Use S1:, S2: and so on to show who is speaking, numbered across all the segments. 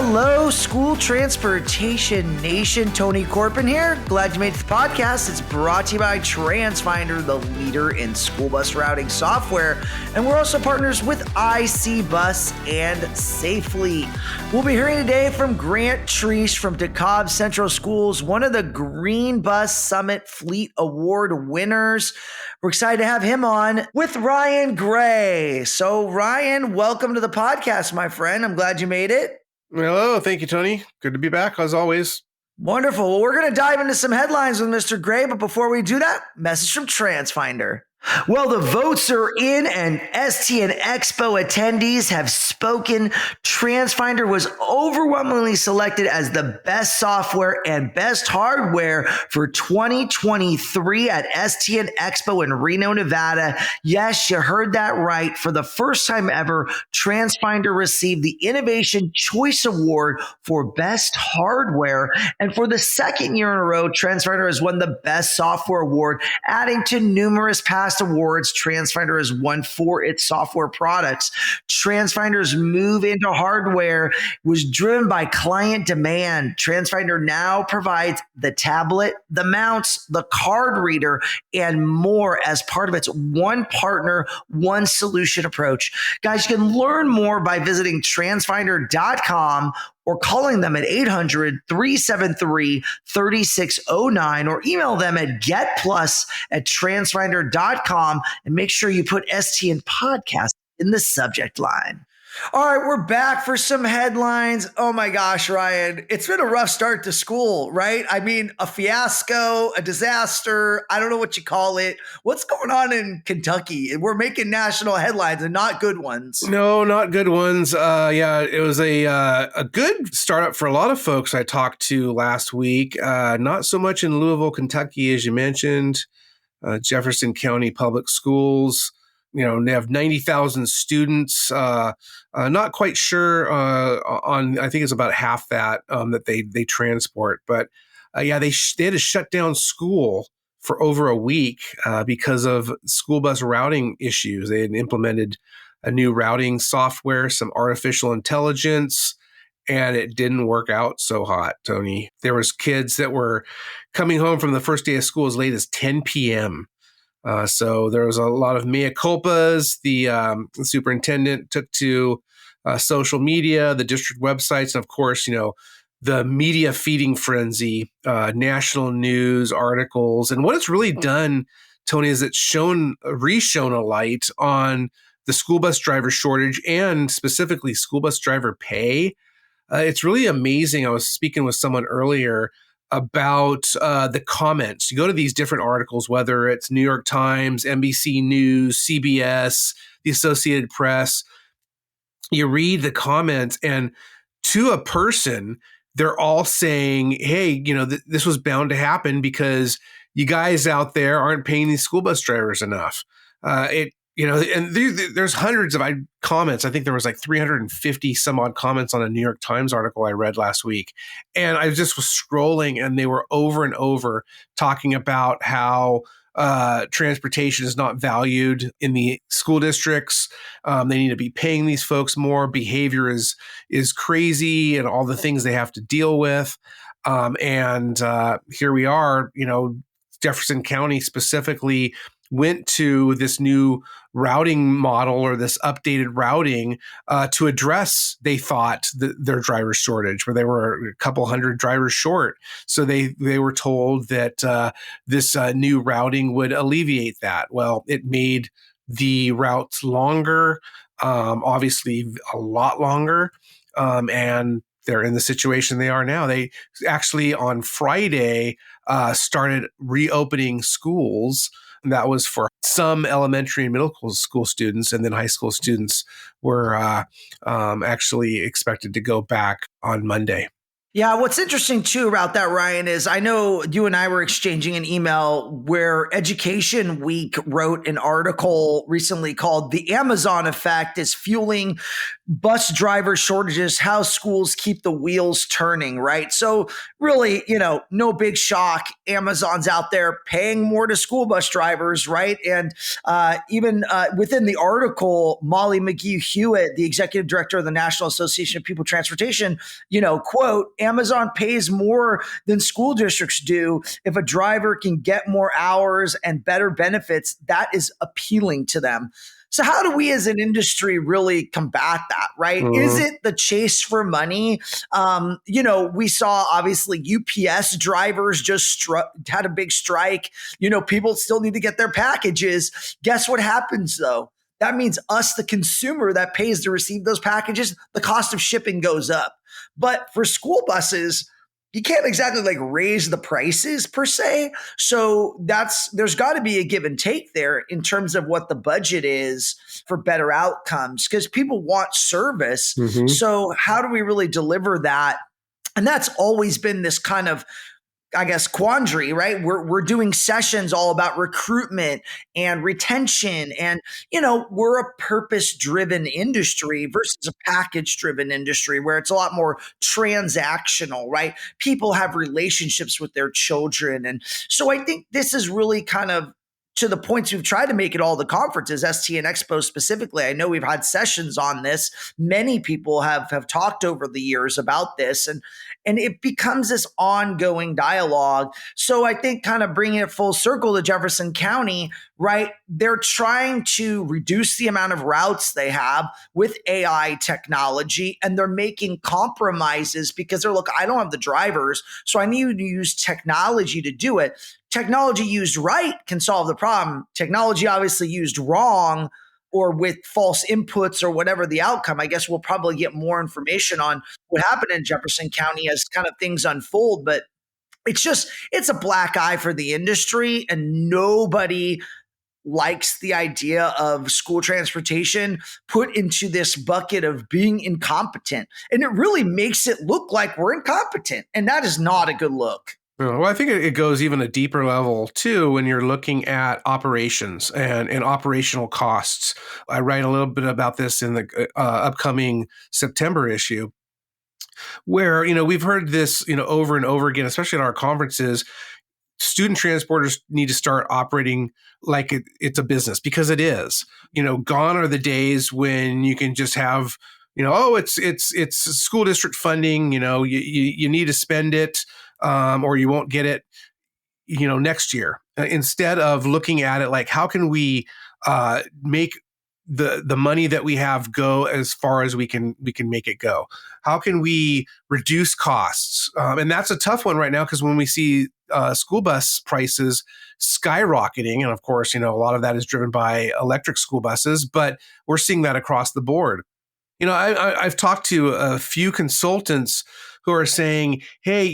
S1: Hello, School Transportation Nation. Tony Corpin here. Glad you made it to the podcast. It's brought to you by TransFinder, the leader in school bus routing software. And we're also partners with IC Bus and Safely. We'll be hearing today from Grant Treesh from DeKalb Central Schools, one of the Green Bus Summit Fleet Award winners. We're excited to have him on with Ryan Gray. So Ryan, welcome to the podcast, my friend. I'm glad you made it.
S2: Hello. Thank you, Tony. Good to be back, as always.
S1: Wonderful. Well, we're going to dive into some headlines with Mr. Gray, but before we do that, message from TransFinder. Well, the votes are in and STN EXPO attendees have spoken. TransFinder was overwhelmingly selected as the best software and best hardware for 2023 at STN EXPO in Reno, Nevada. Yes, you heard that right. For the first time ever, TransFinder received the Innovation Choice Award for best hardware. And for the second year in a row, TransFinder has won the best software award, adding to numerous past awards TransFinder has won for its software products. TransFinder's move into hardware was driven by client demand. TransFinder now provides the tablet, the mounts, the card reader, and more as part of its one partner, one solution approach. Guys, you can learn more by visiting transfinder.com or calling them at 800-373-3609 or email them at getplus@transfinder.com and make sure you put STN podcast in the subject line. All right, we're back for some headlines. Oh my gosh, Ryan, it's been a rough start to school, right? I mean, a fiasco, a disaster. I don't know what you call it. What's going on in Kentucky? We're making national headlines and not good ones.
S2: No, not good ones. It was a good startup for a lot of folks I talked to last week. Not so much in Louisville, Kentucky, as you mentioned. Jefferson County Public Schools. You know, they have 90,000 students. Not quite sure on. I think it's about half that that they transport. But they had to shut down school for over a week because of school bus routing issues. They had implemented a new routing software, some artificial intelligence, and it didn't work out so hot, Tony. There was kids that were coming home from the first day of school as late as 10 p.m. So there was a lot of mea culpas. The superintendent took to social media, the district websites, and of course, you know, the media feeding frenzy, national news articles. And what it's really done, Tony, is it's reshone a light on the school bus driver shortage and specifically school bus driver pay. It's really amazing. I was speaking with someone earlier about the comments. You go to these different articles, whether it's New York Times, NBC News, CBS, the Associated Press. You read the comments, and to a person, they're all saying, hey, you know, this was bound to happen because you guys out there aren't paying these school bus drivers enough. There's hundreds of comments. I think there was like 350 some odd comments on a New York Times article I read last week. And I just was scrolling, and they were over and over talking about how transportation is not valued in the school districts. They need to be paying these folks more. Behavior is crazy, and all the things they have to deal with. Here we are, you know, Jefferson County specifically went to this new routing model or this updated routing to address, they thought, their driver shortage, where they were a couple hundred drivers short. So they were told that this new routing would alleviate that. Well, it made the routes longer, obviously a lot longer, and they're in the situation they are now. They actually on Friday started reopening schools. That was for some elementary and middle school students, and then high school students were actually expected to go back on Monday.
S1: Yeah, what's interesting too about that, Ryan, is I know you and I were exchanging an email where Education Week wrote an article recently called "The Amazon Effect is Fueling Bus Driver Shortages, How Schools Keep the Wheels Turning," right? So, really, no big shock. Amazon's out there paying more to school bus drivers, right? And even within the article, Molly McGee Hewitt, the executive director of the National Association of People Transportation, quote, Amazon pays more than school districts do. If a driver can get more hours and better benefits, that is appealing to them. So, how do we as an industry really combat that, right? Is
S2: Mhm.
S1: it the chase for money? We saw obviously UPS drivers just had a big strike. People still need to get their packages. Guess what happens though? That means us, the consumer that pays to receive those packages, the cost of shipping goes up. But for school buses, you can't exactly like raise the prices per se. So there's got to be a give and take there in terms of what the budget is for better outcomes because people want service.
S2: Mhm.
S1: So how do we really deliver that? And that's always been this kind of, I guess, quandary, right? We're doing sessions all about recruitment and retention, and we're a purpose-driven industry versus a package-driven industry where it's a lot more transactional, right? People have relationships with their children, and so I think this is really kind of to the points we've tried to make at all the conferences, STN Expo specifically. I know we've had sessions on this. Many people have talked over the years about this, and it becomes this ongoing dialogue. So I think kind of bringing it full circle to Jefferson County, right? They're trying to reduce the amount of routes they have with AI technology, and they're making compromises because they're, look, I don't have the drivers, so I need to use technology to do it. Technology used right can solve the problem. Technology obviously used wrong or with false inputs or whatever the outcome, I guess we'll probably get more information on what happened in Jefferson County as kind of things unfold. But it's a black eye for the industry, and nobody likes the idea of school transportation put into this bucket of being incompetent. And it really makes it look like we're incompetent. And that is not a good look.
S2: Well, I think it goes even a deeper level too when you're looking at operations and operational costs. I write a little bit about this in the upcoming September issue, where we've heard this over and over again, especially at our conferences. Student transporters need to start operating like it's a business because it is. Gone are the days when you can just have oh, it's school district funding. You need to spend it or you won't get it next year. Instead of looking at it like how can we make the money that we have go as far as we can make it go. How can we reduce costs? And that's a tough one right now because when we see school bus prices skyrocketing, and of course, a lot of that is driven by electric school buses, but we're seeing that across the board. I've talked to a few consultants who are saying, hey,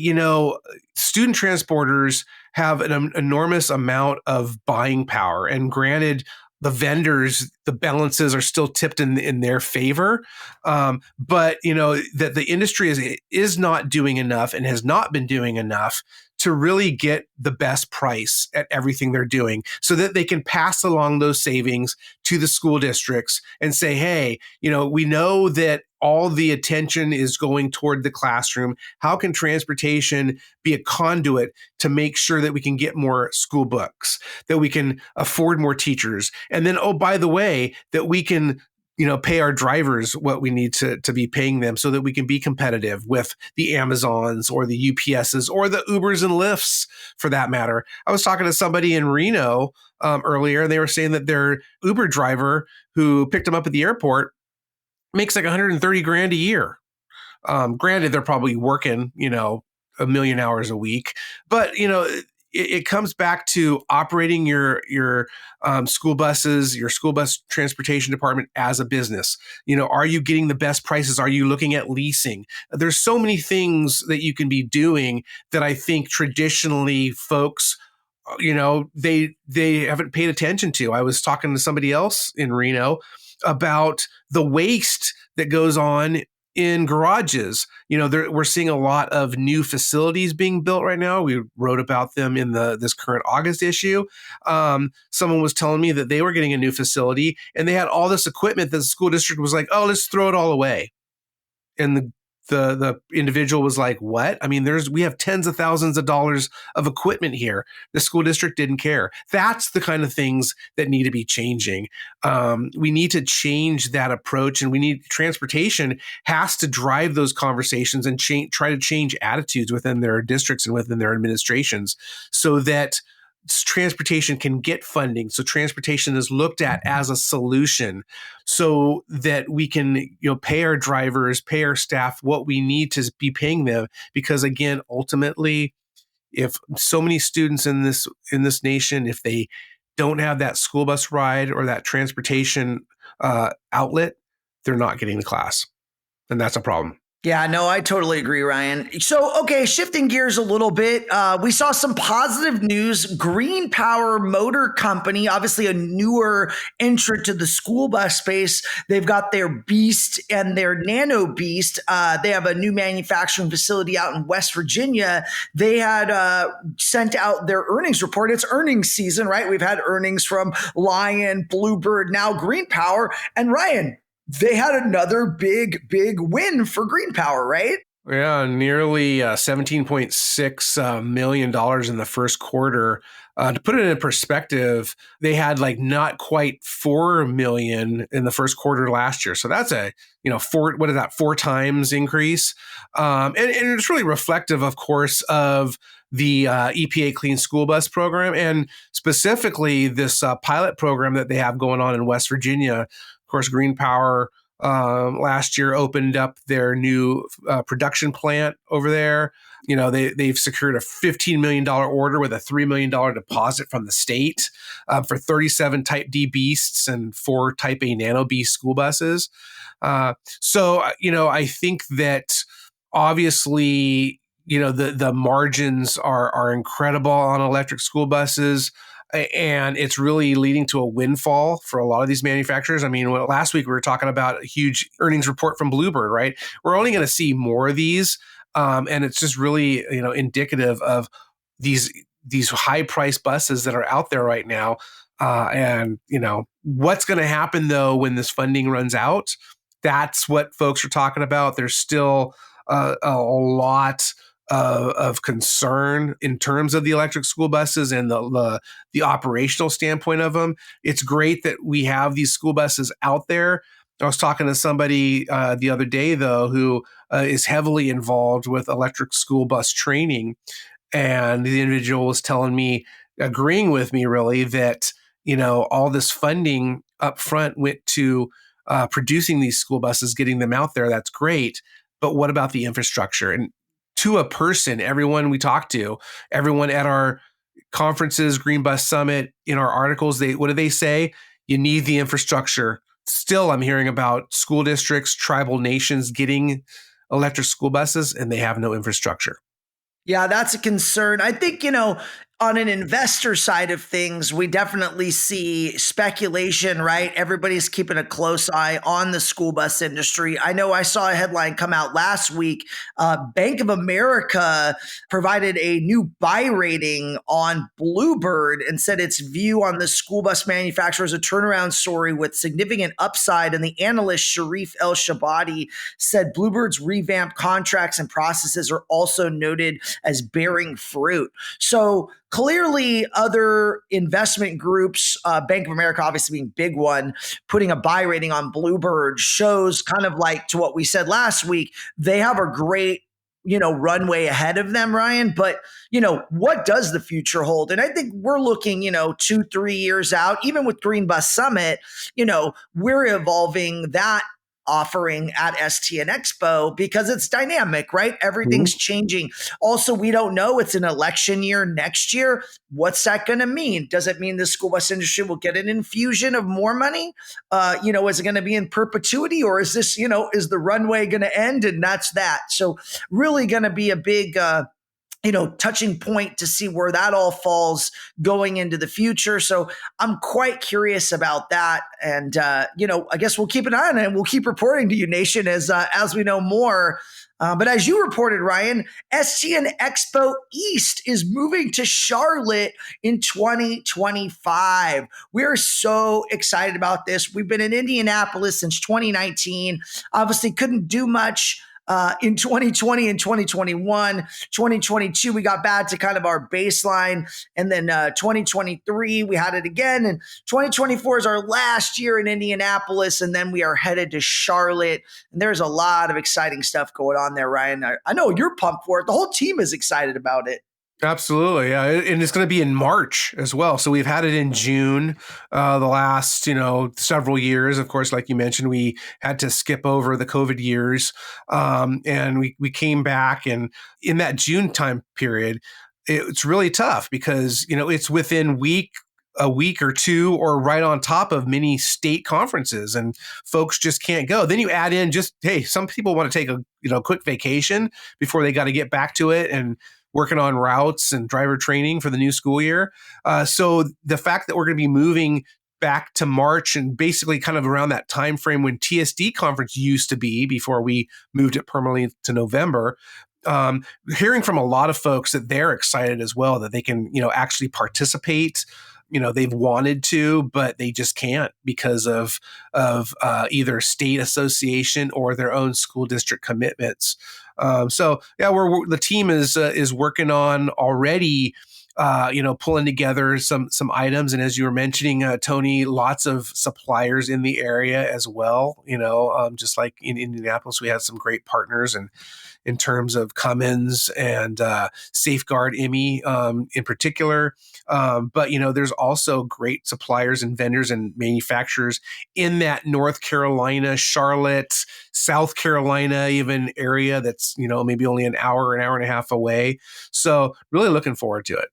S2: student transporters have an enormous amount of buying power. And granted, the vendors, the balances are still tipped in their favor. But, that the industry is not doing enough and has not been doing enough to really get the best price at everything they're doing so that they can pass along those savings to the school districts and say, hey, we know that all the attention is going toward the classroom. How can transportation be a conduit to make sure that we can get more school books, that we can afford more teachers? And then, oh, by the way, that we can pay our drivers what we need to be paying them so that we can be competitive with the Amazons or the UPSs or the Ubers and Lyfts for that matter. I was talking to somebody in Reno earlier, and they were saying that their Uber driver who picked them up at the airport makes like 130 grand a year. Granted, they're probably working, a million hours a week, but it comes back to operating your school buses, your school bus transportation department as a business. Are you getting the best prices? Are you looking at leasing? There's so many things that you can be doing that I think traditionally folks, they haven't paid attention to. I was talking to somebody else in Reno about the waste that goes on in garages. We're seeing a lot of new facilities being built right now. We wrote about them in this current August issue. Someone was telling me that they were getting a new facility and they had all this equipment that the school district was like, oh, let's throw it all away. And the individual was like, what? I mean, we have tens of thousands of dollars of equipment here. The school district didn't care. That's the kind of things that need to be changing. We need to change that approach, and transportation has to drive those conversations and try to change attitudes within their districts and within their administrations so that transportation can get funding. So transportation is looked at as a solution so that we can, pay our drivers, pay our staff what we need to be paying them. Because again, ultimately, if so many students in this nation, if they don't have that school bus ride or that transportation outlet, they're not getting to class. And that's a problem.
S1: Yeah, no, I totally agree, Ryan. So, okay, shifting gears a little bit, we saw some positive news. Green Power Motor Company, obviously a newer entrant to the school bus space. They've got their Beast and their Nano Beast. They have a new manufacturing facility out in West Virginia. They had sent out their earnings report. It's earnings season, right? We've had earnings from Lion, Bluebird, now Green Power. And Ryan, they had another big win for Green Power, right?
S2: Yeah, nearly $17.6 million in the first quarter. To put it in perspective, they had not quite 4 million in the first quarter last year. So that's a, 4 times increase. And it's really reflective, of course, of the EPA Clean School Bus program, and specifically this pilot program that they have going on in West Virginia. Of course, Green Power last year opened up their new production plant over there. They've secured a $15 million order with a $3 million deposit from the state for 37 Type D Beasts and 4 Type A Nano Beast school buses. So I think that obviously, the margins are incredible on electric school buses. And it's really leading to a windfall for a lot of these manufacturers. I mean, last week we were talking about a huge earnings report from Bluebird, right? We're only going to see more of these. And it's just really, indicative of these high priced buses that are out there right now. And what's going to happen though when this funding runs out? That's what folks are talking about. There's still a lot of concern in terms of the electric school buses and the operational standpoint of them. It's great that we have these school buses out there. I was talking to somebody the other day, though, who is heavily involved with electric school bus training. And the individual was telling me, agreeing with me really, that, all this funding up front went to producing these school buses, getting them out there. That's great. But what about the infrastructure? And to a person, everyone we talk to, everyone at our conferences, Green Bus Summit, in our articles, what do they say? You need the infrastructure. Still, I'm hearing about school districts, tribal nations getting electric school buses, and they have no infrastructure.
S1: Yeah, that's a concern. I think, on an investor side of things, we definitely see speculation, right? Everybody's keeping a close eye on the school bus industry. I know I saw a headline come out last week. Bank of America provided a new buy rating on Bluebird and said its view on the school bus manufacturer is a turnaround story with significant upside. And the analyst Sharif El Shabadi said Bluebird's revamped contracts and processes are also noted as bearing fruit. So clearly, other investment groups, Bank of America obviously being a big one, putting a buy rating on Bluebird shows kind of like to what we said last week. They have a great, runway ahead of them, Ryan. But, what does the future hold? And I think we're looking, 2-3 years out, even with Green Bus Summit, we're evolving that offering at STN EXPO because it's dynamic, right? Everything's changing. Also, we don't know. It's an election year next year. What's that going to mean? Does it mean the school bus industry will get an infusion of more money? Is it going to be in perpetuity, or is this, is the runway going to end and that's that? So really going to be a big touching point to see where that all falls going into the future. So I'm quite curious about that. And, I guess we'll keep an eye on it and we'll keep reporting to you, Nation, as we know more. But as you reported, Ryan, STN EXPO East is moving to Charlotte in 2025. We're so excited about this. We've been in Indianapolis since 2019. Obviously, couldn't do much in 2020 and 2021. 2022, we got back to kind of our baseline. And then 2023, we had it again. And 2024 is our last year in Indianapolis. And then we are headed to Charlotte. And there's a lot of exciting stuff going on there, Ryan. I know you're pumped for it. The whole team is excited about it.
S2: Absolutely. Yeah. And it's going to be in March as well. So we've had it in June, the last, several years. Of course, like you mentioned, we had to skip over the COVID years. And we came back, and in that June time period, it's really tough because, it's within a week or two, or right on top of many state conferences, and folks just can't go. Then you add in hey, some people want to take a quick vacation before they got to get back to it and working on routes and driver training for the new school year. So the fact that we're going to be moving back to March, and basically kind of around that time frame when TSD Conference used to be before we moved it permanently to November, hearing from a lot of folks that they're excited as well, that they can, actually participate. They've wanted to, but they just can't because of either state association or their own school district commitments. So yeah, the team is working on already, pulling together some items. And as you were mentioning, Tony, lots of suppliers in the area as well. Just like in Indianapolis, we have some great partners, and in terms of Cummins and Safeguard IMI in particular. But, there's also great suppliers and vendors and manufacturers in that North Carolina, Charlotte, South Carolina, even area that's, maybe only an hour and a half away. So really looking forward to it.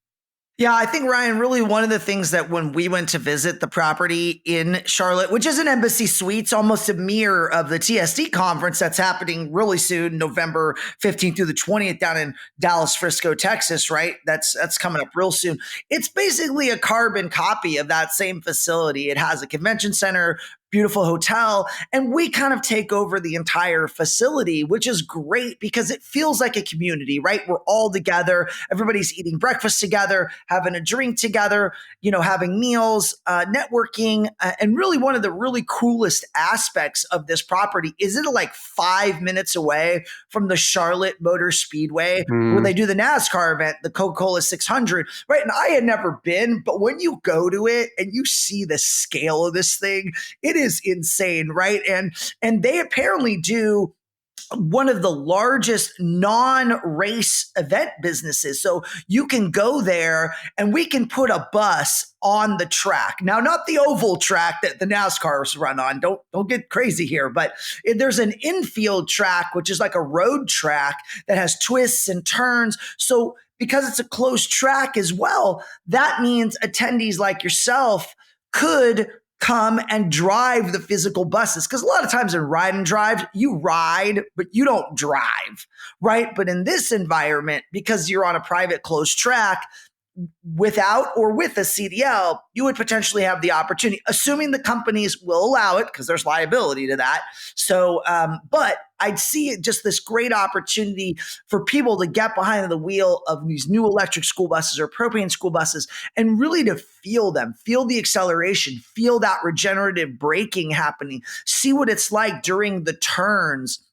S1: Yeah, I think, Ryan, really one of the things that when we went to visit the property in Charlotte, which is an Embassy Suites, almost a mirror of the TSD conference that's happening really soon, November 15th through the 20th down in Dallas, Frisco, Texas, right? That's coming up real soon. It's basically a carbon copy of that same facility. It has a convention center, beautiful hotel, and we kind of take over the entire facility, which is great because it feels like a community, right? We're all together. Everybody's eating breakfast together, having a drink together, having meals, networking. And really one of the really coolest aspects of this property is it like 5 minutes away from the Charlotte Motor Speedway where they do the NASCAR event, the Coca-Cola 600, right? And I had never been, but when you go to it and you see the scale of this thing, it is insane, right? And they apparently do one of the largest non-race event businesses. So you can go there and we can put a bus on the track. Now, not the oval track that the NASCARs run on. Don't get crazy here, but there's an infield track, which is like a road track that has twists and turns. So because it's a closed track as well, that means attendees like yourself could come and drive the physical buses. Because a lot of times in ride and drive, you ride, but you don't drive, right? But in this environment, because you're on a private closed track, without or with a CDL, you would potentially have the opportunity, assuming the companies will allow it, because there's liability to that. So, but I'd see it just this great opportunity for people to get behind the wheel of these new electric school buses or propane school buses and really to feel them, feel the acceleration, feel that regenerative braking happening, see what it's like during the turns.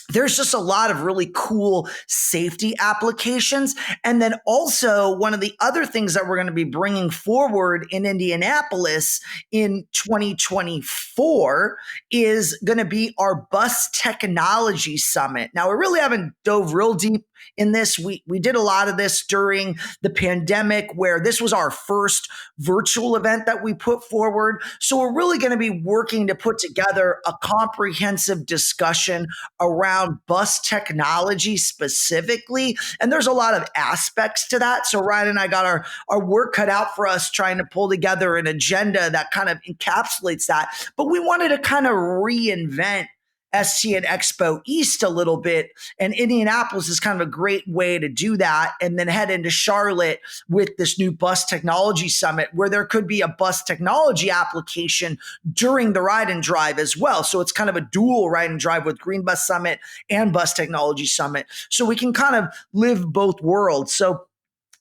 S1: There's just a lot of really cool safety applications. And then also one of the other things that we're going to be bringing forward in Indianapolis in 2024 is going to be our Bus Technology Summit. Now, we really haven't dove real deep in this. We did a lot of this during the pandemic, where this was our first virtual event that we put forward. So we're really going to be working to put together a comprehensive discussion around bus technology specifically. And there's a lot of aspects to that. So Ryan and I got our work cut out for us trying to pull together an agenda that kind of encapsulates that. But we wanted to kind of reinvent STN EXPO East a little bit. And Indianapolis is kind of a great way to do that. And then head into Charlotte with this new bus technology summit where there could be a bus technology application during the ride and drive as well. So it's kind of a dual ride and drive with Green Bus Summit and Bus Technology Summit. So we can kind of live both worlds. So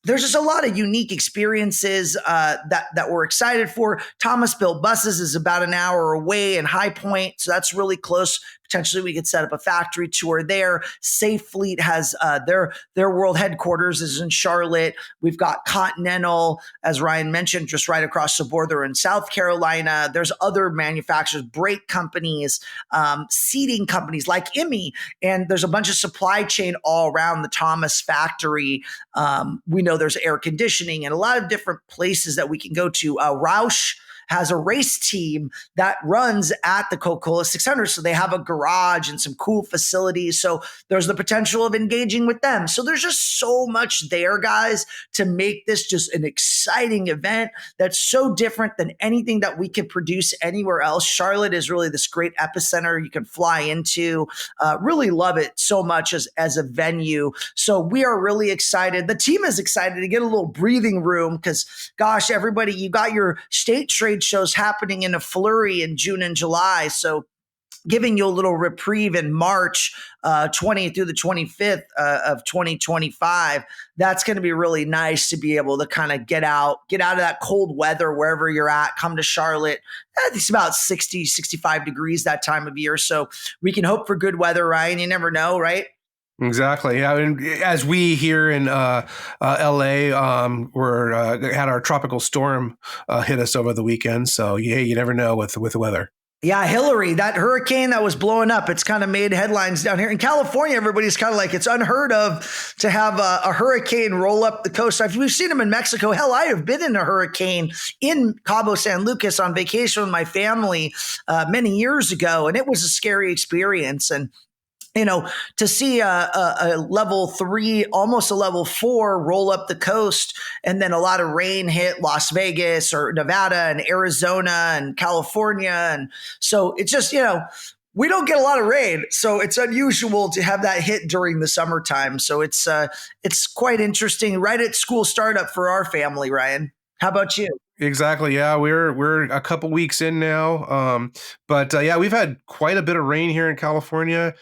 S1: there's just a lot of unique experiences that we're excited for. Thomas Built Buses is about an hour away in High Point, so that's really close. Potentially, we could set up a factory tour there. Safe Fleet has their world headquarters is in Charlotte. We've got Continental, as Ryan mentioned, just right across the border in South Carolina. There's other manufacturers, brake companies, seating companies like IMI, and there's a bunch of supply chain all around the Thomas factory. We know there's air conditioning and a lot of different places that we can go to. Roush has a race team that runs at the Coca-Cola 600. So they have a garage and some cool facilities. So there's the potential of engaging with them. So there's just so much there, guys, to make this just an exciting event that's so different than anything that we could produce anywhere else. Charlotte is really this great epicenter you can fly into. Really love it so much as a venue. So we are really excited. The team is excited to get a little breathing room because, gosh, everybody, you got your state trade shows happening in a flurry in June and July. So giving you a little reprieve in March 20th through the 25th of 2025. That's going to be really nice to be able to kind of get out of that cold weather wherever you're at, come to Charlotte. It's about 60, 65 degrees that time of year. So we can hope for good weather, Ryan. You never know, right?
S2: Exactly. Yeah. And as we here in LA, we're had our tropical storm hit us over the weekend. So yeah, you never know with the weather.
S1: Yeah, Hillary, that hurricane that was blowing up, it's kind of made headlines down here. In California, everybody's kind of like, it's unheard of to have a hurricane roll up the coast. We've seen them in Mexico. Hell, I have been in a hurricane in Cabo San Lucas on vacation with my family many years ago, and it was a scary experience. And to see a level 3, almost a level 4 roll up the coast, and then a lot of rain hit Las Vegas or Nevada and Arizona and California. And so it's just, we don't get a lot of rain. So it's unusual to have that hit during the summertime. So it's quite interesting. Right at school startup for our family, Ryan. How about you?
S2: Exactly. Yeah, we're a couple weeks in now. But we've had quite a bit of rain here in California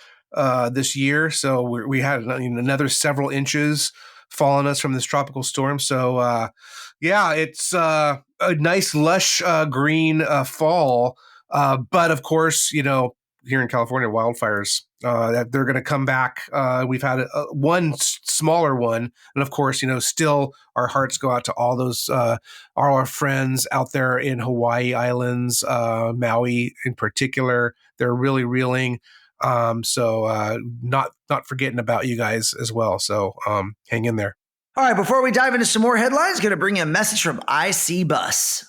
S2: this year. So we had another several inches fall on us from this tropical storm. So it's a nice lush green fall. But of course, here in California, wildfires, they're going to come back. We've had one smaller one. And of course, still our hearts go out to all those, all our friends out there in Hawaii Islands, Maui in particular. They're really reeling. So not forgetting about you guys as well. So hang in there.
S1: All right, before we dive into some more headlines, going to bring you a message from IC Bus.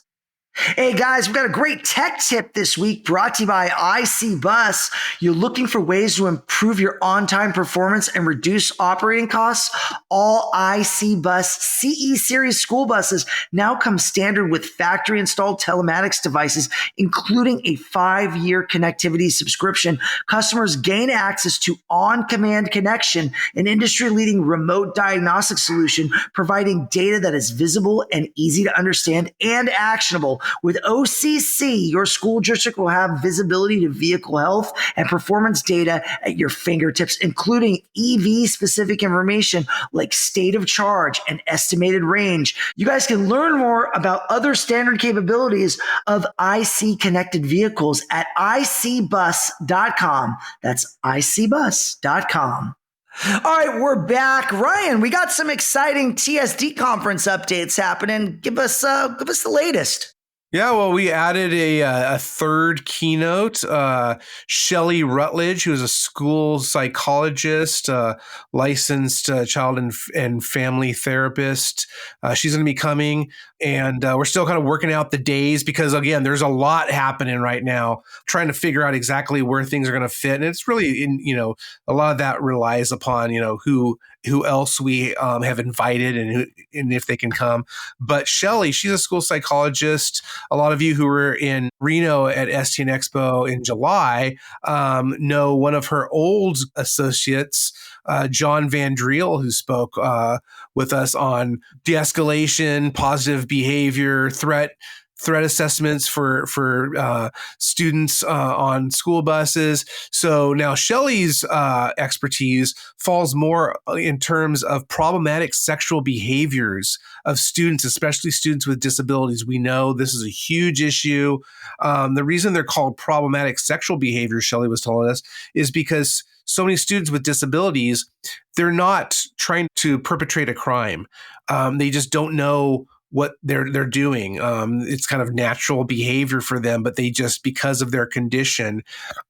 S1: Hey guys, we've got a great tech tip this week brought to you by IC Bus. You're looking for ways to improve your on-time performance and reduce operating costs? All IC Bus CE series school buses now come standard with factory-installed telematics devices, including a 5-year connectivity subscription. Customers gain access to on-command connection, an industry-leading remote diagnostic solution, providing data that is visible and easy to understand and actionable. With OCC, your school district will have visibility to vehicle health and performance data at your fingertips, including EV-specific information like state of charge and estimated range. You guys can learn more about other standard capabilities of IC connected vehicles at icbus.com. That's icbus.com. All right, we're back. Ryan, we got some exciting TSD conference updates happening. Give us the latest.
S2: Yeah, well, we added a third keynote. Shelley Rutledge, who's a school psychologist, licensed child and family therapist. She's going to be coming. And we're still kind of working out the days because, again, there's a lot happening right now, trying to figure out exactly where things are going to fit. And it's really, a lot of that relies upon, who else we have invited and if they can come. But Shelly, she's a school psychologist. A lot of you who were in Reno at STN Expo in July know one of her old associates, John Van Driel, who spoke with us on de-escalation, positive behavior, threat assessments for students on school buses. So now Shelly's expertise falls more in terms of problematic sexual behaviors of students, especially students with disabilities. We know this is a huge issue. The reason they're called problematic sexual behaviors, Shelly was telling us, is because so many students with disabilities, they're not trying to perpetrate a crime. They just don't know what they're doing. It's kind of natural behavior for them, but they just, because of their condition,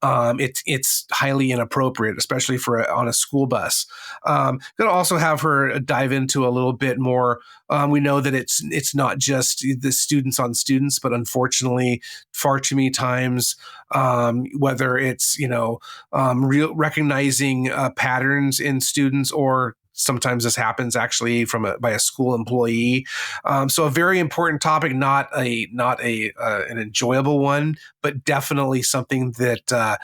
S2: it's highly inappropriate, especially on a school bus. Going to also have her dive into a little bit more. We know that it's not just the students on students, but unfortunately, far too many times, whether it's recognizing patterns in students, or sometimes this happens actually by a school employee. So a very important topic, not an enjoyable one, but definitely something that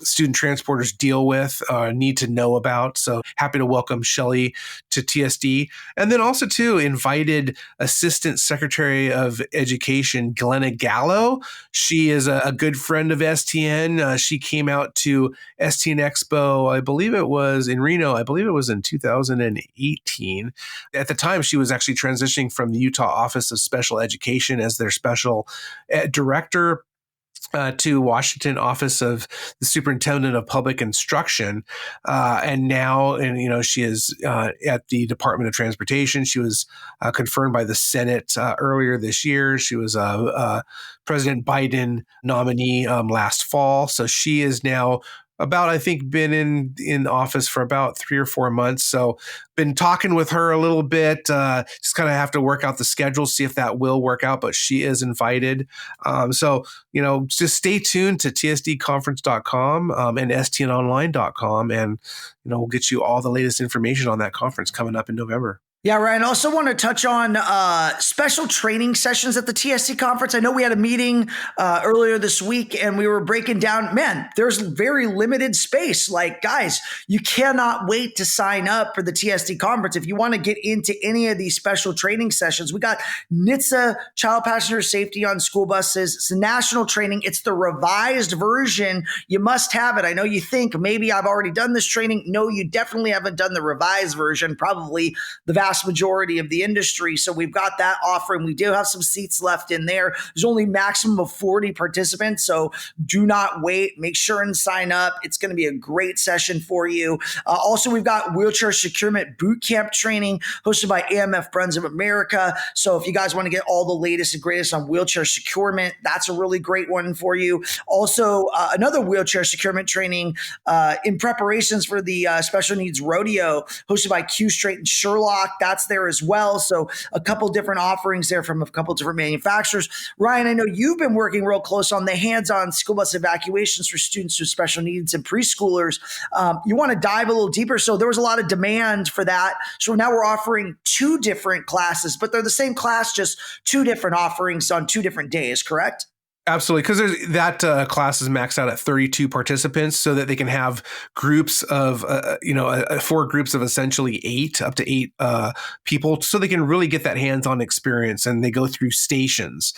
S2: student transporters deal with, need to know about. So happy to welcome Shelly to TSD. And then also too invited Assistant Secretary of Education, Glenna Gallo. She is a good friend of STN. She came out to STN Expo, I believe it was in Reno. I believe it was in 2018. At the time, she was actually transitioning from the Utah Office of Special Education as their special ed director to Washington Office of the Superintendent of Public Instruction. And now, she is at the Department of Transportation. She was confirmed by the Senate earlier this year. She was a President Biden nominee last fall. So she is now been in office for about 3 or 4 months. So been talking with her a little bit, just kind of have to work out the schedule, see if that will work out, but she is invited. So just stay tuned to tsdconference.com and stnonline.com, and, we'll get you all the latest information on that conference coming up in November.
S1: Yeah, Ryan, also want to touch on special training sessions at the TSD conference. I know we had a meeting earlier this week and we were breaking down, man, there's very limited space. Like, guys, you cannot wait to sign up for the TSD conference. If you want to get into any of these special training sessions, we got NHTSA, Child Passenger Safety on School Buses. It's a national training. It's the revised version. You must have it. I know you think maybe I've already done this training. No, you definitely haven't done the revised version, probably the vast majority of the industry. So we've got that offering. We do have some seats left in there. There's only maximum of 40 participants. So do not wait. Make sure and sign up. It's going to be a great session for you. Also, we've got wheelchair securement boot camp training hosted by AMF Friends of America. So if you guys want to get all the latest and greatest on wheelchair securement, that's a really great one for you. Also, another wheelchair securement training in preparations for the special needs rodeo hosted by Q Straight and Sherlock. That's there as well. So a couple different offerings there from a couple different manufacturers. Ryan, I know you've been working real close on the hands-on school bus evacuations for students with special needs and preschoolers. You want to dive a little deeper. So there was a lot of demand for that. So now we're offering 2 different classes, but they're the same class, just 2 different offerings on 2 different days, correct?
S2: Absolutely, because that class is maxed out at 32 participants, so that they can have groups of, 4 groups of essentially 8, up to 8 people, so they can really get that hands-on experience, and they go through stations.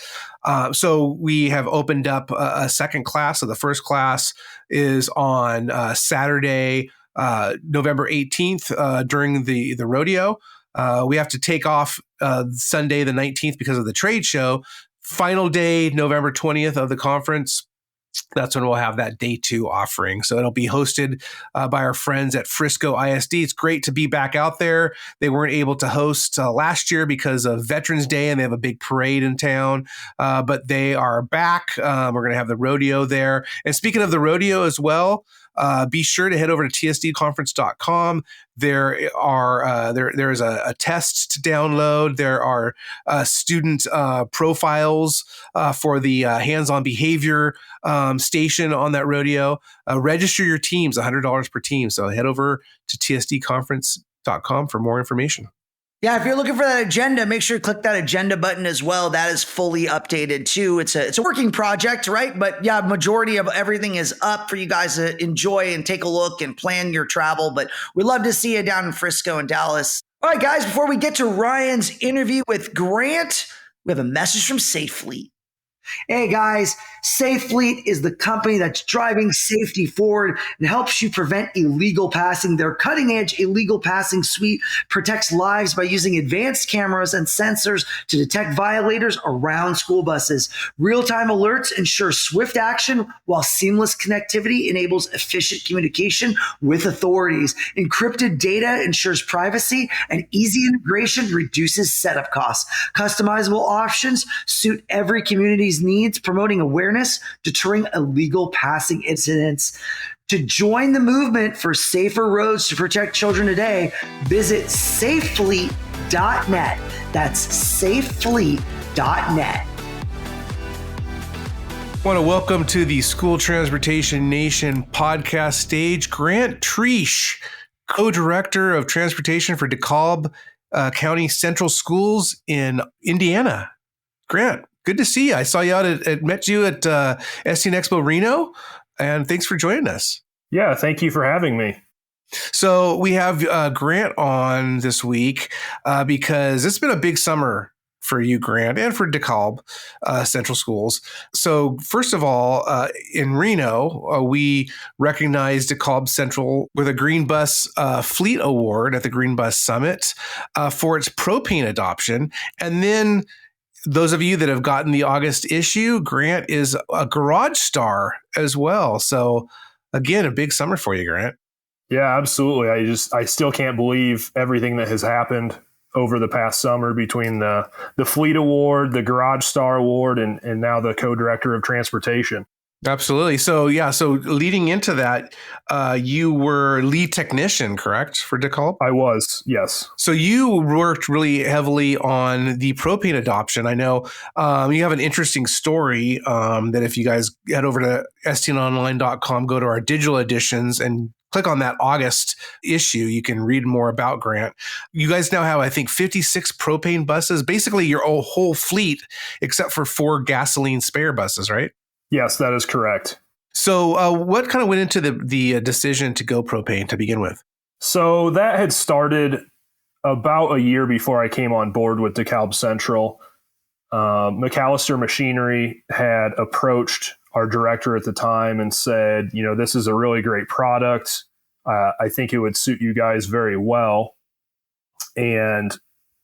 S2: So we have opened up a second class. So the first class is on Saturday, November 18th, during the rodeo. We have to take off Sunday the 19th because of the trade show. Final day, November 20th of the conference. That's when we'll have that day 2 offering. So it'll be hosted by our friends at Frisco ISD. It's great to be back out there. They weren't able to host last year because of Veterans Day, and they have a big parade in town. But they are back. We're going to have the rodeo there. And speaking of the rodeo as well, be sure to head over to tsdconference.com. There is a test to download. There are student profiles for the hands-on behavior station on that rodeo. Register your teams, $100 per team. So head over to tsdconference.com for more information.
S1: Yeah, if you're looking for that agenda, make sure to click that agenda button as well. That is fully updated too. It's a working project, right? But yeah, majority of everything is up for you guys to enjoy and take a look and plan your travel. But we'd love to see you down in Frisco and Dallas. All right, guys, before we get to Ryan's interview with Grant, we have a message from Safe Fleet. Hey guys, Safe Fleet is the company that's driving safety forward and helps you prevent illegal passing. Their cutting-edge illegal passing suite protects lives by using advanced cameras and sensors to detect violators around school buses. Real-time alerts ensure swift action, while seamless connectivity enables efficient communication with authorities. Encrypted data ensures privacy, and easy integration reduces setup costs. Customizable options suit every community's needs, promoting awareness, deterring illegal passing incidents. To join the movement for safer roads to protect children today, visit safefleet.net. That's safefleet.net.
S2: I want to welcome to the School Transportation Nation podcast stage Grant Treesh, co-director of transportation for DeKalb County Central Schools in Indiana. Grant, good to see you. I saw you met you at STN EXPO Reno, and thanks for joining us.
S3: Yeah, thank you for having me.
S2: So we have Grant on this week because it's been a big summer for you, Grant, and for DeKalb Central Schools. So first of all, in Reno, we recognized DeKalb Central with a Green Bus Fleet Award at the Green Bus Summit for its propane adoption. And then those of you that have gotten the August issue, Grant is a Garage Star as well. So again, a big summer for you, Grant.
S3: Yeah, absolutely. I still can't believe everything that has happened over the past summer between the Fleet Award, the Garage Star Award, and now the co-director of transportation.
S2: Absolutely. So leading into that, you were lead technician, correct, for DeKalb?
S3: I was, yes.
S2: So you worked really heavily on the propane adoption. I know you have an interesting story that if you guys head over to stnonline.com, go to our digital editions and click on that August issue, you can read more about Grant. You guys now have, I think, 56 propane buses, basically your whole fleet, except for 4 gasoline spare buses, right?
S3: Yes, that is correct.
S2: So what kind of went into the decision to go propane to begin with?
S3: So that had started about a year before I came on board with DeKalb Central. McAllister Machinery had approached our director at the time and said, this is a really great product. I think it would suit you guys very well. And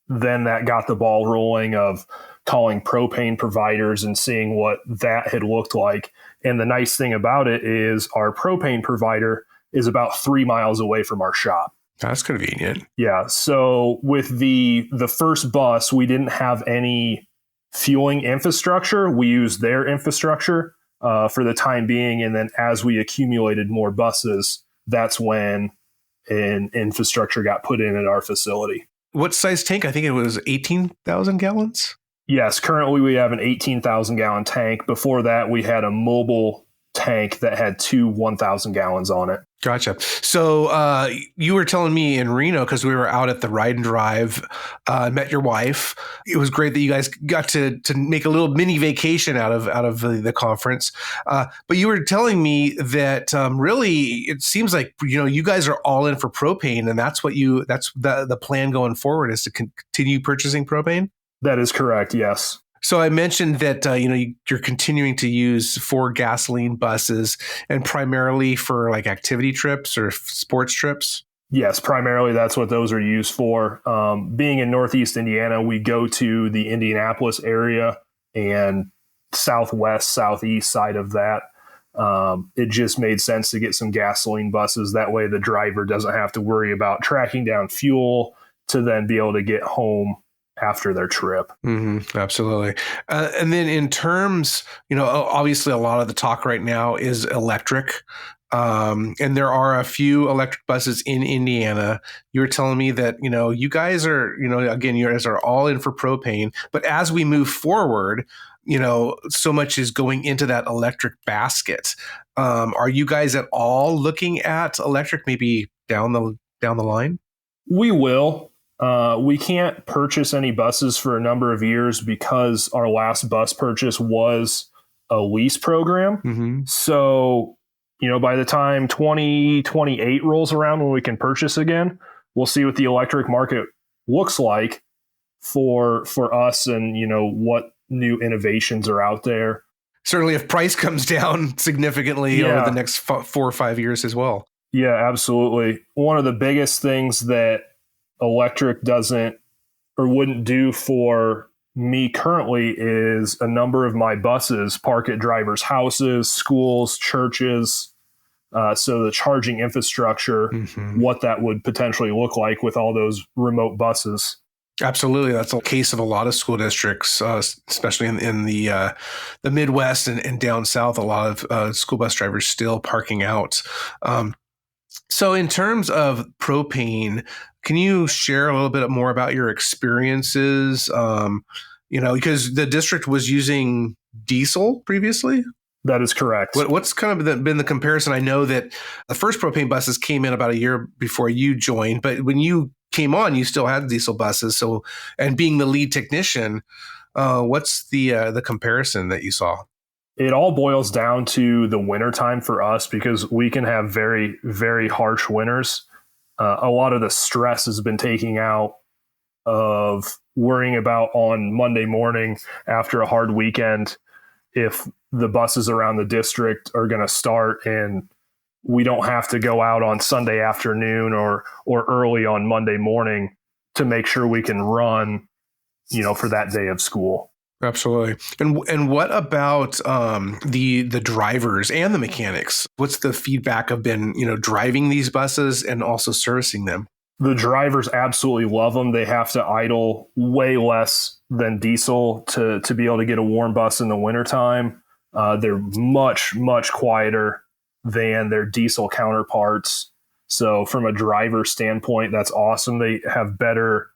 S3: then that got the ball rolling of calling propane providers and seeing what that had looked like. And the nice thing about it is our propane provider is about 3 miles away from our shop.
S2: That's convenient.
S3: Yeah. So with the first bus, we didn't have any fueling infrastructure. We used their infrastructure for the time being. And then as we accumulated more buses, that's when an infrastructure got put in at our facility.
S2: What size tank? I think it was 18,000 gallons.
S3: Yes, currently we have an 18,000 gallon tank. Before that, we had a mobile tank that had 2 1,000 gallons on it.
S2: Gotcha. So you were telling me in Reno, because we were out at the ride and drive, met your wife. It was great that you guys got to make a little mini vacation out of the conference. But you were telling me that really it seems like you guys are all in for propane, and that's the plan going forward is to continue purchasing propane.
S3: That is correct. Yes.
S2: So I mentioned that you're continuing to use 4 gasoline buses, and primarily for like activity trips or sports trips.
S3: Yes, primarily that's what those are used for. Being in Northeast Indiana, we go to the Indianapolis area and southwest, southeast side of that. It just made sense to get some gasoline buses. That way the driver doesn't have to worry about tracking down fuel to then be able to get home after their trip.
S2: Mm-hmm, absolutely. And then in terms, obviously a lot of the talk right now is electric. And there are a few electric buses in Indiana. You were telling me that, you guys are, again, you guys are all in for propane. But as we move forward, so much is going into that electric basket. Are you guys at all looking at electric maybe down the line?
S3: We will. We can't purchase any buses for a number of years because our last bus purchase was a lease program.
S2: Mm-hmm.
S3: So, by the time 2028 rolls around when we can purchase again, we'll see what the electric market looks like for us and, what new innovations are out there.
S2: Certainly if price comes down significantly over the next 4 or 5 years as well.
S3: Yeah, absolutely. One of the biggest things that electric doesn't or wouldn't do for me currently is a number of my buses park at drivers' houses, schools, churches. So the charging infrastructure, what that would potentially look like with all those remote buses.
S2: Absolutely. That's a case of a lot of school districts, especially in the Midwest and down south, a lot of school bus drivers still parking out. So in terms of propane, can you share a little bit more about your experiences? Because the district was using diesel previously.
S3: That is correct.
S2: What's kind of been the comparison? I know that the first propane buses came in about a year before you joined, but when you came on, you still had diesel buses. So, and being the lead technician, what's the comparison that you saw?
S3: It all boils down to the wintertime for us because we can have very, very harsh winters. A lot of the stress has been taken out of worrying about on Monday morning after a hard weekend if the buses around the district are going to start and we don't have to go out on Sunday afternoon or early on Monday morning to make sure we can run, for that day of school.
S2: Absolutely. And what about the drivers and the mechanics? What's the feedback of been, driving these buses and also servicing them?
S3: The drivers absolutely love them. They have to idle way less than diesel to be able to get a warm bus in the wintertime. They're much, much quieter than their diesel counterparts. So from a driver standpoint, that's awesome. They have better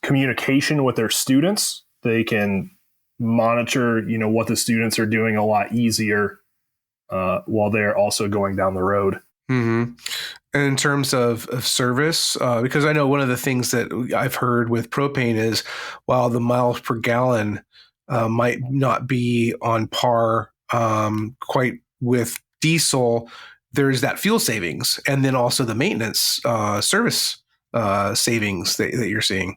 S3: communication with their students. They can monitor, what the students are doing a lot easier while they're also going down the road.
S2: Mm-hmm. And in terms of service, because I know one of the things that I've heard with propane is while the miles per gallon might not be on par quite with diesel, there's that fuel savings and then also the maintenance service savings that you're seeing.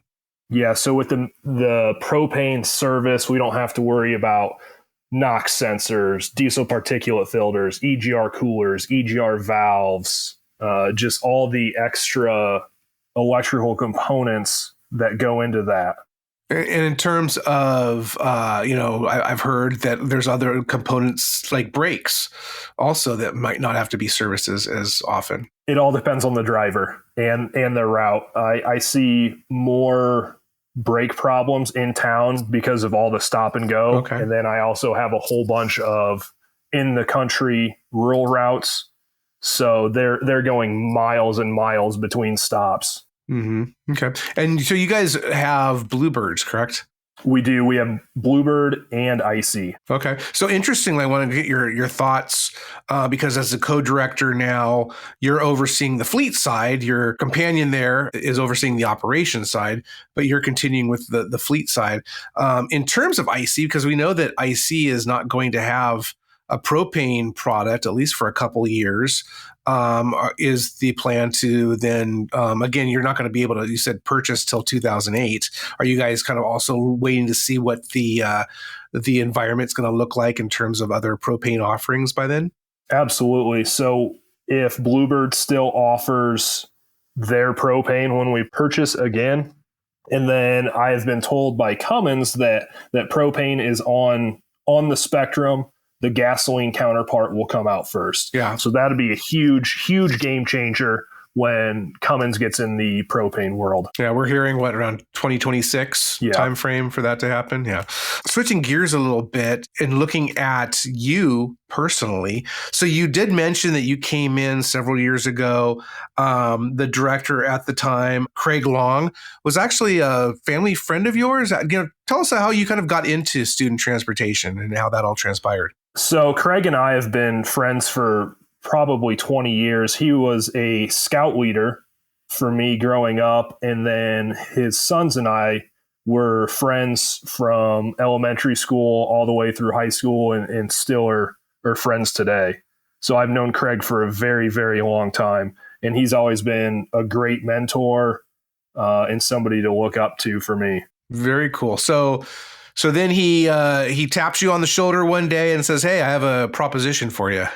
S3: Yeah, so with the propane service, we don't have to worry about NOx sensors, diesel particulate filters, EGR coolers, EGR valves, just all the extra electrical components that go into that.
S2: And in terms of, I've heard that there's other components like brakes also that might not have to be serviced as often.
S3: It all depends on the driver and their route. I see more brake problems in town because of all the stop and go.
S2: Okay.
S3: And then I also have a whole bunch of in the country rural routes. So they're going miles and miles between stops.
S2: Mm-hmm. Okay. And so you guys have Bluebirds, correct?
S3: We do. We have Bluebird and Icy.
S2: Okay. So interestingly, I want to get your thoughts because as a co-director now, you're overseeing the fleet side. Your companion there is overseeing the operations side, but you're continuing with the fleet side. In terms of Icy, because we know that Icy is not going to have a propane product, at least for a couple of years, is the plan to then, again, you're not going to be able to, you said purchase till 2008. Are you guys kind of also waiting to see what the environment's going to look like in terms of other propane offerings by then?
S3: Absolutely. So if Bluebird still offers their propane when we purchase again, and then I have been told by Cummins that propane is on the spectrum, the gasoline counterpart will come out first.
S2: Yeah.
S3: So that'd be a huge, huge game changer when Cummins gets in the propane world.
S2: Yeah, we're hearing around 2026 timeframe for that to happen. Yeah. Switching gears a little bit and looking at you personally. So you did mention that you came in several years ago. The director at the time, Craig Long, was actually a family friend of yours. Tell us how you kind of got into student transportation and how that all transpired.
S3: So Craig and I have been friends for probably 20 years. He was a scout leader for me growing up. And then his sons and I were friends from elementary school all the way through high school and still are friends today. So I've known Craig for a very, very long time. And he's always been a great mentor and somebody to look up to for me.
S2: Very cool. So then he taps you on the shoulder one day and says, "Hey, I have a proposition for you."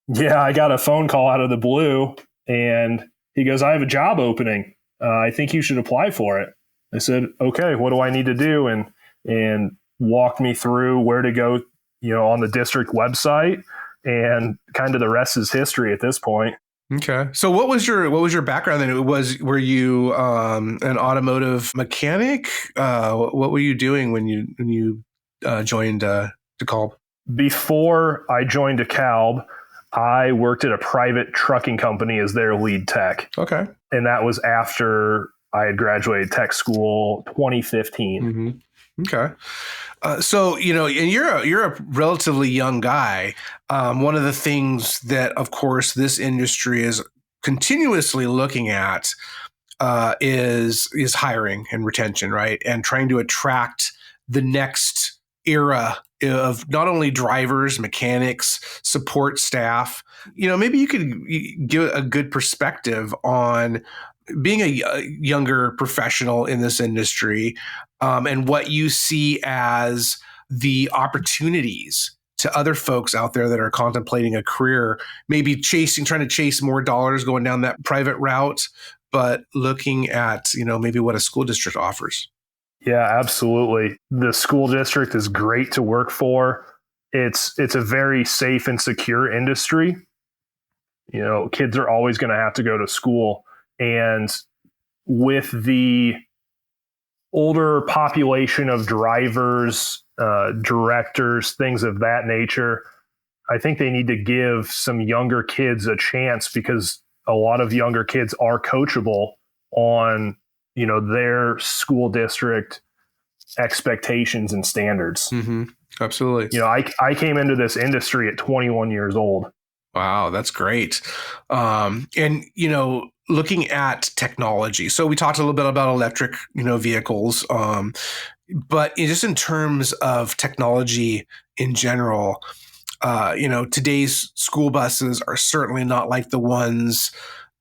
S3: Yeah, I got a phone call out of the blue and he goes, "I have a job opening. I think you should apply for it." I said, "Okay, what do I need to do?" And walked me through where to go, on the district website, and kind of the rest is history at this point.
S2: Okay. So what was your background then? Were you an automotive mechanic? What were you doing when you joined DeKalb?
S3: Before I joined DeKalb, I worked at a private trucking company as their lead tech.
S2: Okay.
S3: And that was after I had graduated tech school 2015.
S2: Mm-hmm. Okay. So, and you're a relatively young guy. One of the things that, of course, this industry is continuously looking at is hiring and retention, right? And trying to attract the next era of not only drivers, mechanics, support staff. Maybe you could give a good perspective on being a younger professional in this industry, and what you see as the opportunities to other folks out there that are contemplating a career, maybe trying to chase more dollars going down that private route, but looking at, maybe what a school district offers.
S3: Yeah, absolutely. The school district is great to work for. It's a very safe and secure industry. Kids are always going to have to go to school. And with the older population of drivers, directors, things of that nature, I think they need to give some younger kids a chance, because a lot of younger kids are coachable on their school district expectations and standards.
S2: Mm-hmm. Absolutely.
S3: I came into this industry at 21 years old.
S2: Wow, that's great. And looking at technology. So we talked a little bit about electric, vehicles, but just in terms of technology in general, today's school buses are certainly not like the ones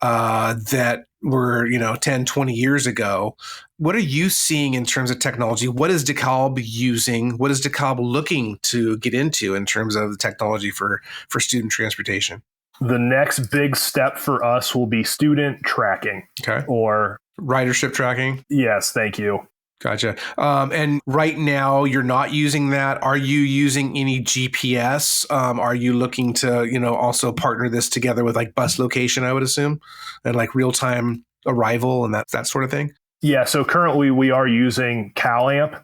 S2: that were, 10, 20 years ago. What are you seeing in terms of technology? What is DeKalb using? What is DeKalb looking to get into in terms of the technology for student transportation?
S3: The next big step for us will be student tracking.
S2: Okay.
S3: Or
S2: ridership tracking.
S3: Yes, thank you.
S2: Gotcha. And right now you're not using that. Are you using any GPS? Are you looking to, also partner this together with like bus location, I would assume, and like real-time arrival and that sort of thing?
S3: Yeah. So currently we are using CalAmp,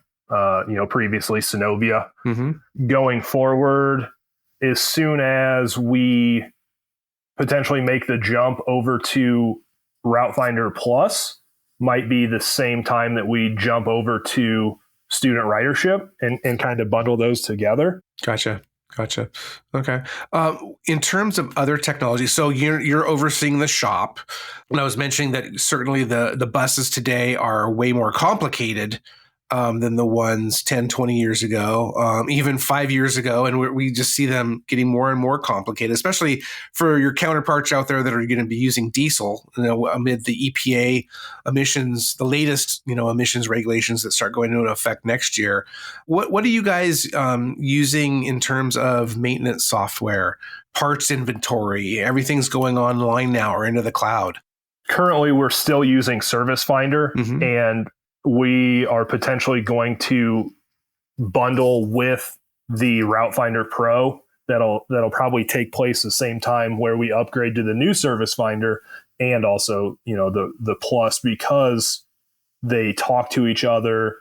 S3: previously Synovia. Mm-hmm. Going forward, as soon as we potentially make the jump over to Route Finder Plus, might be the same time that we jump over to student ridership and kind of bundle those together.
S2: Gotcha. Okay. In terms of other technology, so you're overseeing the shop. And I was mentioning that certainly the buses today are way more complicated than the ones 10, 20 years ago, even 5 years ago. And we just see them getting more and more complicated, especially for your counterparts out there that are going to be using diesel, amid the EPA emissions, the latest, emissions regulations that start going into effect next year. What are you guys using in terms of maintenance software, parts inventory? Everything's going online now or into the cloud.
S3: Currently, we're still using Service Finder, mm-hmm. and we are potentially going to bundle with the Route Finder Pro. That'll probably take place the same time where we upgrade to the new Service Finder, and also, the plus, because they talk to each other.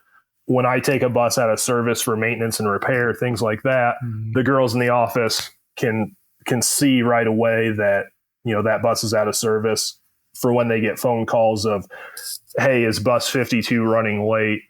S3: When I take a bus out of service for maintenance and repair, things like that, the girls in the office can see right away that, that bus is out of service, for when they get phone calls of, hey, is bus 52 running late?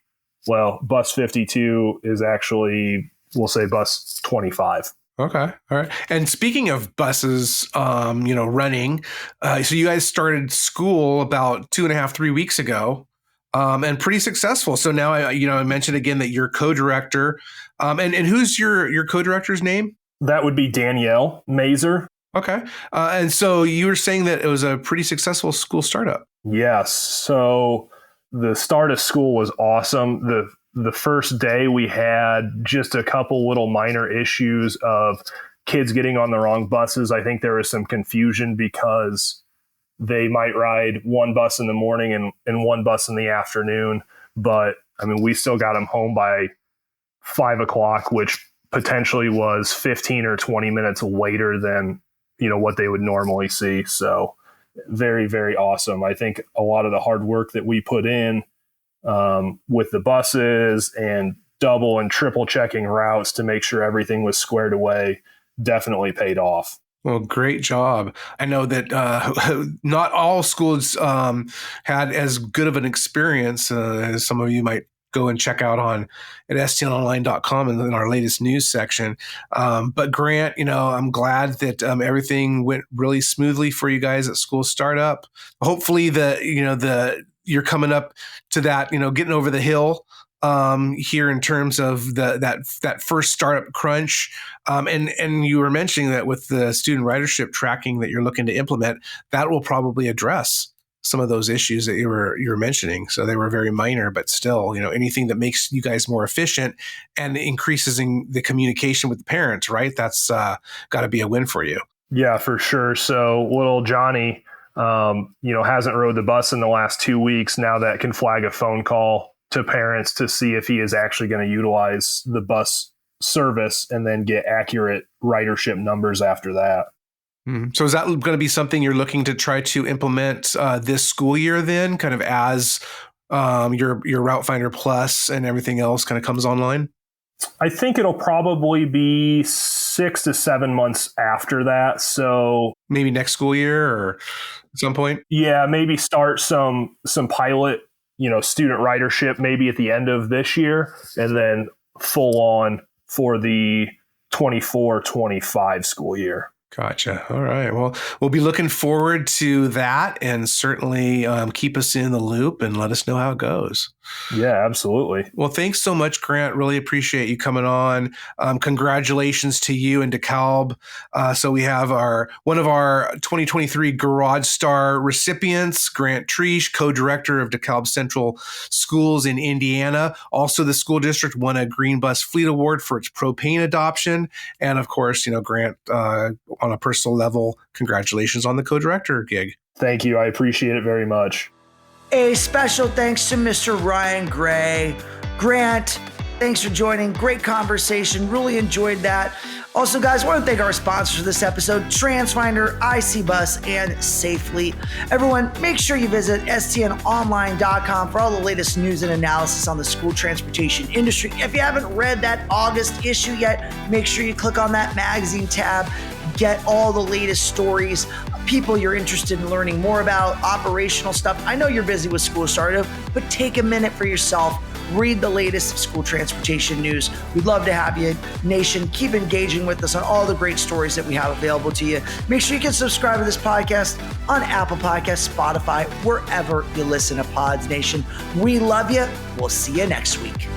S3: Well, bus 52 is actually, we'll say, bus 25.
S2: Okay. All right. And speaking of buses, running, so you guys started school about 2.5-3 weeks ago. And pretty successful. So now I mentioned again that you're co-director. And who's your co-director's name?
S3: That would be Danielle Mazer.
S2: Okay. And so you were saying that it was a pretty successful school startup.
S3: Yes. So the start of school was awesome. The first day we had just a couple little minor issues of kids getting on the wrong buses. I think there was some confusion because they might ride one bus in the morning and one bus in the afternoon. But we still got them home by 5 o'clock, which potentially was 15 or 20 minutes later than, what they would normally see. So very, very awesome. I think a lot of the hard work that we put in with the buses and double and triple checking routes to make sure everything was squared away definitely paid off.
S2: Well, great job. I know that not all schools had as good of an experience as some of you might go and check out at stnonline.com and in our latest news section. But Grant, I'm glad that everything went really smoothly for you guys at school startup. Hopefully you're coming up to that, getting over the hill here in terms of that first startup crunch. And you were mentioning that with the student ridership tracking that you're looking to implement, that will probably address some of those issues that you were mentioning. So they were very minor, but still, anything that makes you guys more efficient and increases in the communication with the parents, right? That's got to be a win for you.
S3: Yeah, for sure. So little Johnny, hasn't rode the bus in the last 2 weeks. Now that can flag a phone call to parents to see if he is actually going to utilize the bus service and then get accurate ridership numbers after that.
S2: So is that going to be something you're looking to try to implement this school year then, kind of as your Route Finder Plus and everything else kind of comes online?
S3: I think it'll probably be 6 to 7 months after that. So
S2: maybe next school year or at some point? Yeah,
S3: maybe start some pilot, student ridership maybe at the end of this year, and then full on for the 24-25 school year.
S2: Gotcha. All right. Well, we'll be looking forward to that, and certainly keep us in the loop and let us know how it goes.
S3: Yeah, absolutely.
S2: Well, thanks so much, Grant. Really appreciate you coming on. Congratulations to you and DeKalb. So we have one of our 2023 Garage Star recipients, Grant Treesh, co-director of DeKalb Central Schools in Indiana. Also, the school district won a Green Bus Fleet Award for its propane adoption. And of course, Grant, on a personal level, congratulations on the co-director gig.
S3: Thank you. I appreciate it very much.
S1: A special thanks to Mr. Ryan Gray. Grant, thanks for joining. Great conversation. Really enjoyed that. Also, guys, I want to thank our sponsors for this episode, TransFinder, IC Bus, and Safely. Everyone, make sure you visit stnonline.com for all the latest news and analysis on the school transportation industry. If you haven't read that August issue yet, make sure you click on that magazine tab. Get all the latest stories, people you're interested in learning more about, operational stuff. I know you're busy with school startup, but take a minute for yourself. Read the latest school transportation news. We'd love to have you, Nation. Keep engaging with us on all the great stories that we have available to you. Make sure you can subscribe to this podcast on Apple Podcasts, Spotify, wherever you listen to Pods Nation. We love you. We'll see you next week.